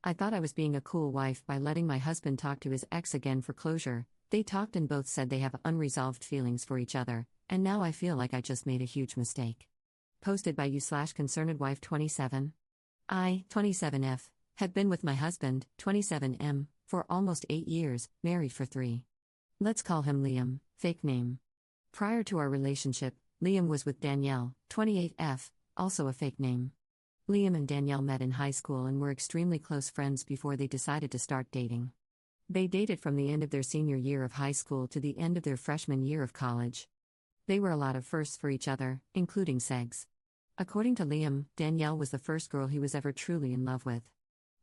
I thought I was being a cool wife by letting my husband talk to his ex again for closure. They talked and both said they have unresolved feelings for each other, and now I feel like I just made a huge mistake. Posted by you/concernedwife 27. I, 27F, have been with my husband, 27M, for almost 8 years, married for 3. Let's call him Liam, fake name. Prior to our relationship, Liam was with Danielle, 28F, also a fake name. Liam and Danielle met in high school and were extremely close friends before they decided to start dating. They dated from the end of their senior year of high school to the end of their freshman year of college. They were a lot of firsts for each other, including sex. According to Liam, Danielle was the first girl he was ever truly in love with.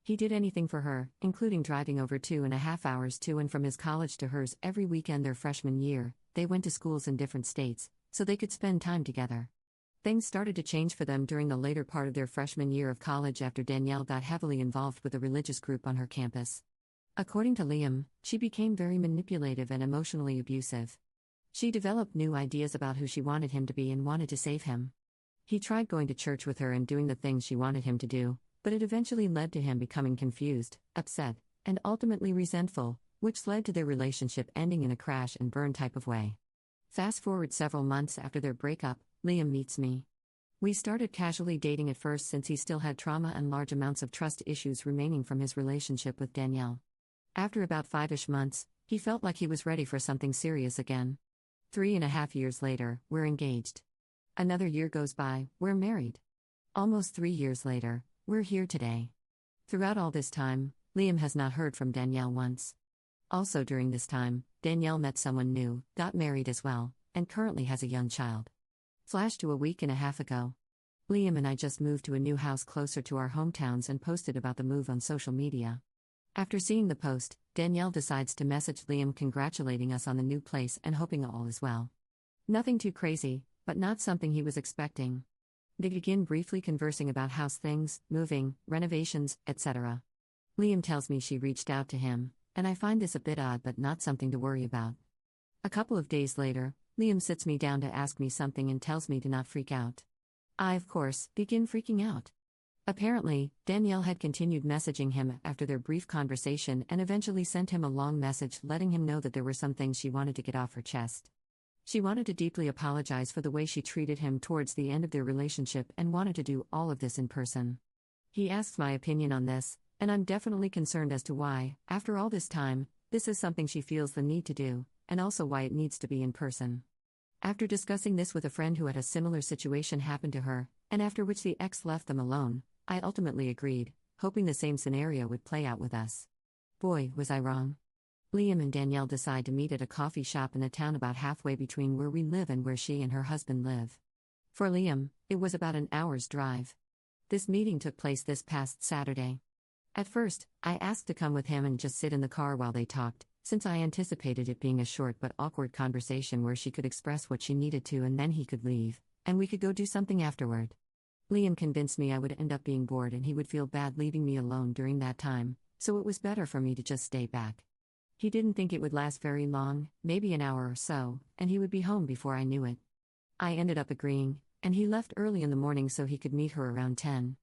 He did anything for her, including driving over 2.5 hours to and from his college to hers every weekend their freshman year. They went to schools in different states, so they could spend time together. Things started to change for them during the later part of their freshman year of college after Danielle got heavily involved with a religious group on her campus. According to Liam, she became very manipulative and emotionally abusive. She developed new ideas about who she wanted him to be and wanted to save him. He tried going to church with her and doing the things she wanted him to do, but it eventually led to him becoming confused, upset, and ultimately resentful, which led to their relationship ending in a crash and burn type of way. Fast forward several months after their breakup, Liam meets me. We started casually dating at first since he still had trauma and large amounts of trust issues remaining from his relationship with Danielle. After about 5-ish months, he felt like he was ready for something serious again. 3.5 years later, we're engaged. Another year goes by, we're married. Almost 3 years later, we're here today. Throughout all this time, Liam has not heard from Danielle once. Also during this time, Danielle met someone new, got married as well, and currently has a young child. Flash to a week and a half ago. Liam and I just moved to a new house closer to our hometowns and posted about the move on social media. After seeing the post, Danielle decides to message Liam congratulating us on the new place and hoping all is well. Nothing too crazy, but not something he was expecting. They begin briefly conversing about house things, moving, renovations, etc. Liam tells me she reached out to him, and I find this a bit odd but not something to worry about. A couple of days later, Liam sits me down to ask me something and tells me to not freak out. I, of course, begin freaking out. Apparently, Danielle had continued messaging him after their brief conversation and eventually sent him a long message letting him know that there were some things she wanted to get off her chest. She wanted to deeply apologize for the way she treated him towards the end of their relationship and wanted to do all of this in person. He asks my opinion on this, and I'm definitely concerned as to why, after all this time, this is something she feels the need to do, and also why it needs to be in person. After discussing this with a friend who had a similar situation happen to her, and after which the ex left them alone, I ultimately agreed, hoping the same scenario would play out with us. Boy, was I wrong. Liam and Danielle decide to meet at a coffee shop in a town about halfway between where we live and where she and her husband live. For Liam, it was about an hour's drive. This meeting took place this past Saturday. At first, I asked to come with him and just sit in the car while they talked, since I anticipated it being a short but awkward conversation where she could express what she needed to and then he could leave, and we could go do something afterward. Liam convinced me I would end up being bored and he would feel bad leaving me alone during that time, so it was better for me to just stay back. He didn't think it would last very long, maybe an hour or so, and he would be home before I knew it. I ended up agreeing, and he left early in the morning so he could meet her around 10.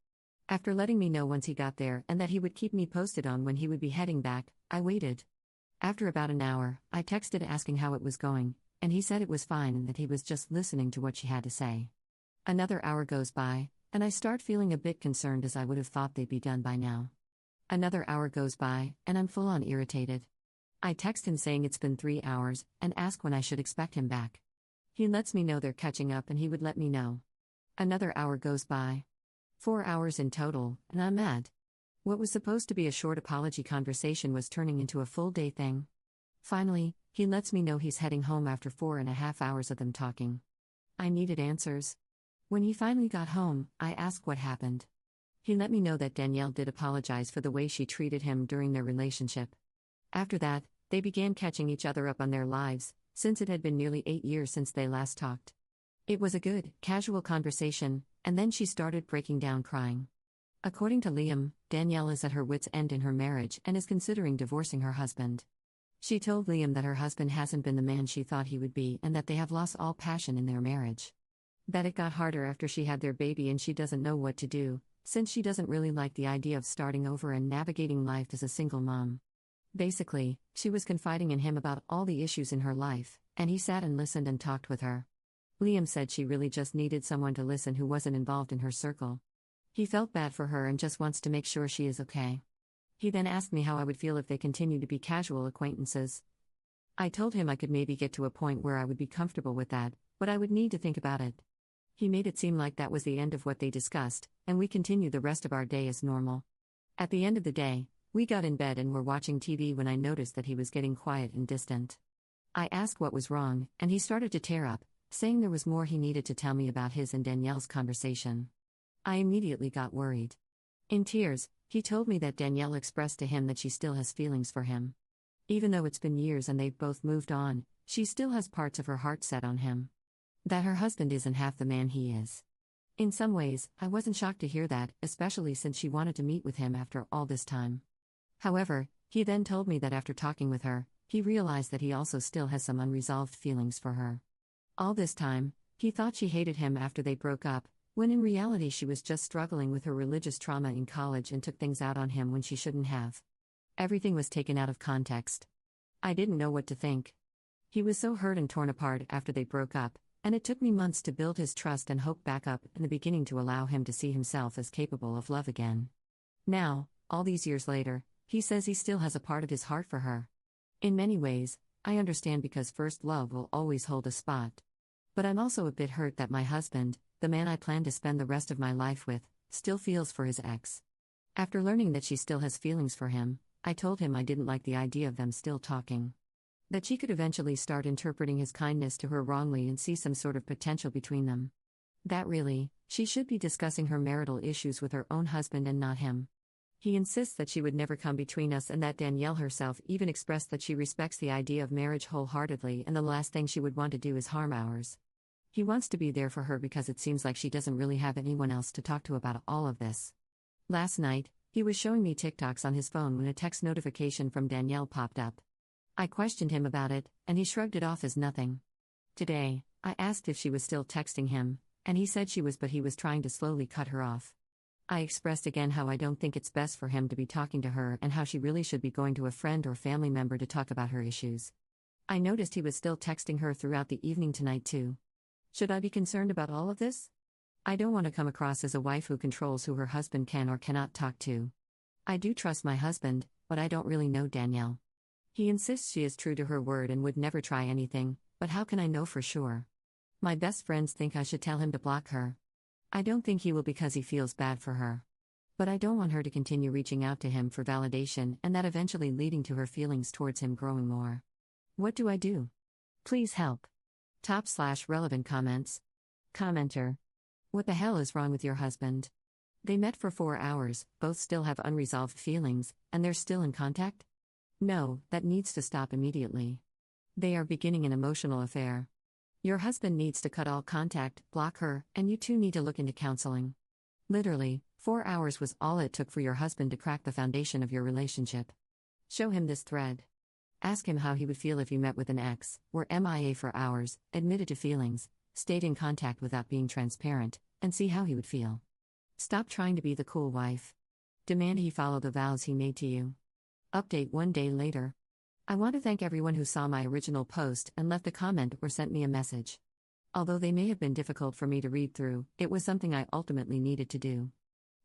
After letting me know once he got there and that he would keep me posted on when he would be heading back, I waited. After about an hour, I texted asking how it was going, and he said it was fine and that he was just listening to what she had to say. Another hour goes by, and I start feeling a bit concerned as I would have thought they'd be done by now. Another hour goes by, and I'm full-on irritated. I text him saying it's been 3 hours, and ask when I should expect him back. He lets me know they're catching up and he would let me know. Another hour goes by. 4 hours in total, and I'm mad. What was supposed to be a short apology conversation was turning into a full-day thing. Finally, he lets me know he's heading home after 4.5 hours of them talking. I needed answers. When he finally got home, I asked what happened. He let me know that Danielle did apologize for the way she treated him during their relationship. After that, they began catching each other up on their lives, since it had been nearly 8 years since they last talked. It was a good, casual conversation, and then she started breaking down crying. According to Liam, Danielle is at her wit's end in her marriage and is considering divorcing her husband. She told Liam that her husband hasn't been the man she thought he would be and that they have lost all passion in their marriage. That it got harder after she had their baby and she doesn't know what to do, since she doesn't really like the idea of starting over and navigating life as a single mom. Basically, she was confiding in him about all the issues in her life, and he sat and listened and talked with her. Liam said she really just needed someone to listen who wasn't involved in her circle. He felt bad for her and just wants to make sure she is okay. He then asked me how I would feel if they continued to be casual acquaintances. I told him I could maybe get to a point where I would be comfortable with that, but I would need to think about it. He made it seem like that was the end of what they discussed, and we continued the rest of our day as normal. At the end of the day, we got in bed and were watching TV when I noticed that he was getting quiet and distant. I asked what was wrong, and he started to tear up, saying there was more he needed to tell me about his and Danielle's conversation. I immediately got worried. In tears, he told me that Danielle expressed to him that she still has feelings for him. Even though it's been years and they've both moved on, she still has parts of her heart set on him. That her husband isn't half the man he is. In some ways, I wasn't shocked to hear that, especially since she wanted to meet with him after all this time. However, he then told me that after talking with her, he realized that he also still has some unresolved feelings for her. All this time, he thought she hated him after they broke up, when in reality she was just struggling with her religious trauma in college and took things out on him when she shouldn't have. Everything was taken out of context. I didn't know what to think. He was so hurt and torn apart after they broke up, and it took me months to build his trust and hope back up in the beginning to allow him to see himself as capable of love again. Now, all these years later, he says he still has a part of his heart for her. In many ways, I understand because first love will always hold a spot. But I'm also a bit hurt that my husband, the man I plan to spend the rest of my life with, still feels for his ex. After learning that she still has feelings for him, I told him I didn't like the idea of them still talking. That she could eventually start interpreting his kindness to her wrongly and see some sort of potential between them. That really, she should be discussing her marital issues with her own husband and not him. He insists that she would never come between us and that Danielle herself even expressed that she respects the idea of marriage wholeheartedly and the last thing she would want to do is harm ours. He wants to be there for her because it seems like she doesn't really have anyone else to talk to about all of this. Last night, he was showing me TikToks on his phone when a text notification from Danielle popped up. I questioned him about it, and he shrugged it off as nothing. Today, I asked if she was still texting him, and he said she was, but he was trying to slowly cut her off. I expressed again how I don't think it's best for him to be talking to her and how she really should be going to a friend or family member to talk about her issues. I noticed he was still texting her throughout the evening tonight too. Should I be concerned about all of this? I don't want to come across as a wife who controls who her husband can or cannot talk to. I do trust my husband, but I don't really know Danielle. He insists she is true to her word and would never try anything, but how can I know for sure? My best friends think I should tell him to block her. I don't think he will because he feels bad for her. But I don't want her to continue reaching out to him for validation and that eventually leading to her feelings towards him growing more. What do I do? Please help. /relevant comments. Commenter. What the hell is wrong with your husband? They met for 4 hours, both still have unresolved feelings, and they're still in contact? No, that needs to stop immediately. They are beginning an emotional affair. Your husband needs to cut all contact, block her, and you two need to look into counseling. Literally, 4 hours was all it took for your husband to crack the foundation of your relationship. Show him this thread. Ask him how he would feel if you met with an ex, were MIA for hours, admitted to feelings, stayed in contact without being transparent, and see how he would feel. Stop trying to be the cool wife. Demand he follow the vows he made to you. Update 1 day later. I want to thank everyone who saw my original post and left a comment or sent me a message. Although they may have been difficult for me to read through, it was something I ultimately needed to do.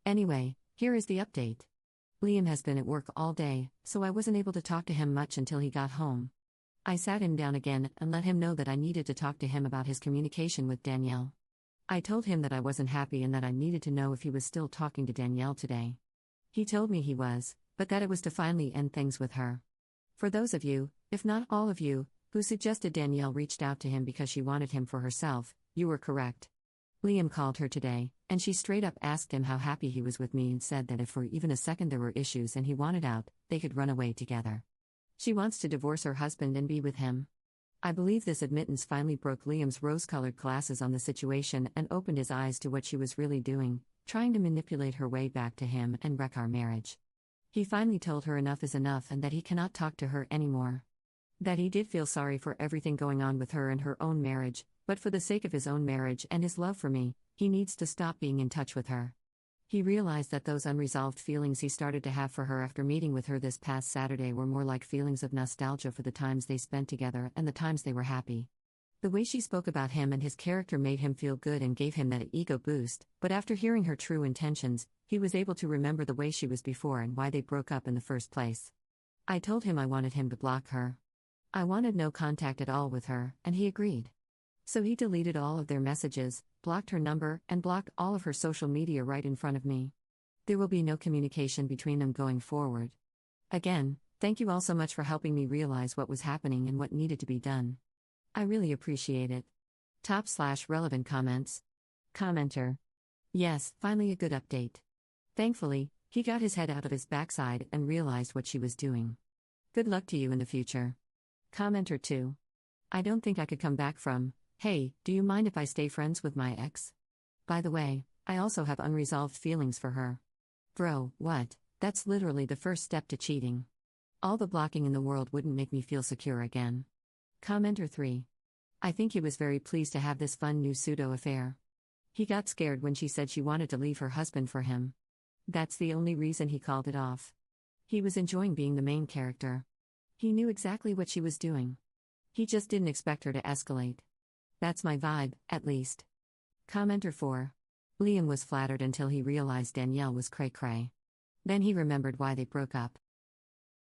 Anyway, here is the update. Liam has been at work all day, so I wasn't able to talk to him much until he got home. I sat him down again and let him know that I needed to talk to him about his communication with Danielle. I told him that I wasn't happy and that I needed to know if he was still talking to Danielle today. He told me he was, but that it was to finally end things with her. For those of you, if not all of you, who suggested Danielle reached out to him because she wanted him for herself, you were correct. Liam called her today, and she straight up asked him how happy he was with me and said that if for even a second there were issues and he wanted out, they could run away together. She wants to divorce her husband and be with him. I believe this admittance finally broke Liam's rose-colored glasses on the situation and opened his eyes to what she was really doing, trying to manipulate her way back to him and wreck our marriage. He finally told her enough is enough and that he cannot talk to her anymore. That he did feel sorry for everything going on with her and her own marriage, but for the sake of his own marriage and his love for me, he needs to stop being in touch with her. He realized that those unresolved feelings he started to have for her after meeting with her this past Saturday were more like feelings of nostalgia for the times they spent together and the times they were happy. The way she spoke about him and his character made him feel good and gave him that ego boost, but after hearing her true intentions, he was able to remember the way she was before and why they broke up in the first place. I told him I wanted him to block her. I wanted no contact at all with her, and he agreed. So he deleted all of their messages, blocked her number, and blocked all of her social media right in front of me. There will be no communication between them going forward. Again, thank you all so much for helping me realize what was happening and what needed to be done. I really appreciate it. Top/relevant comments. Commenter. Yes, finally a good update. Thankfully, he got his head out of his backside and realized what she was doing. Good luck to you in the future. Commenter 2. I don't think I could come back from, hey, do you mind if I stay friends with my ex? By the way, I also have unresolved feelings for her. Bro, what? That's literally the first step to cheating. All the blocking in the world wouldn't make me feel secure again. Commenter 3. I think he was very pleased to have this fun new pseudo affair. He got scared when she said she wanted to leave her husband for him. That's the only reason he called it off. He was enjoying being the main character. He knew exactly what she was doing. He just didn't expect her to escalate. That's my vibe, at least. Commenter 4. Liam was flattered until he realized Danielle was cray-cray. Then he remembered why they broke up.